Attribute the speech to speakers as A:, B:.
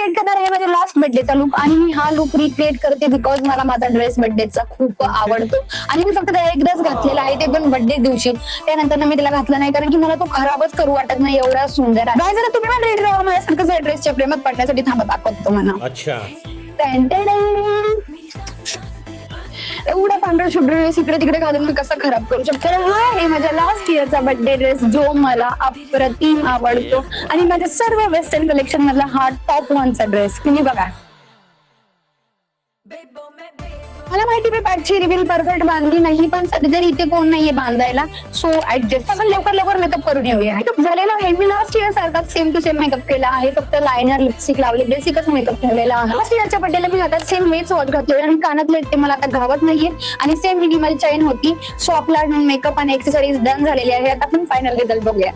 A: Recreate करणार आहे माझ्या लास्ट बर्थडेचा लुक आणि मी हा लुक रिक्रिएट करते बिकॉज मला माझा ड्रेस बर्थडेचा खूप आवडतो आणि मी फक्त त्याला एकदाच घातलेला आहे ते पण बर्थडे दिवशी. त्यानंतर मी त्याला घातला नाही कारण की मला तो खराबच करू वाटत नाही, एवढा सुंदर आहे. जरा तुम्ही पण रेडी राहा माझ्यासारखं ड्रेसच्या प्रेमात पडण्यासाठी थांबा दाखवतो म्हणा.
B: अच्छा
A: एवढा पांढरा शुभ्र ड्रेस इकडे तिकडे घालून मी कसा खराब करू शकते. हा आहे माझ्या लास्ट इयरचा बर्थडे ड्रेस जो मला अप्रतिम आवडतो आणि माझ्या सर्व वेस्टर्न कलेक्शन मधला हा टॉप 1चा ड्रेस. तुम्ही बघा मला माहिती मी पाठची रिव्हील परफेक्ट बांधली नाही पण सध्या इथे कोण नाहीये बांधायला सो ऍडजस्ट आपण लवकर मेकअप करून येऊया. मेकअप झालेला आहे मी लास्ट इयर सारखा सेम टू सेम मेकअप केला आहे, फक्त लायनर लिपस्टिक लावली, बेसिकच मेकअप ठेवलेला आहे. लास्ट इयरच्या बर्थडेला मी आता सेम वेच वॉच घातले आणि कानातले ते मला आता गावात नाहीये आणि सेम मिनिमल चेन होती. सो आपला मेकअप आणि एक्सेसरीज डन झालेली आहे. आता आपण फायनल रिझल्ट बघूया.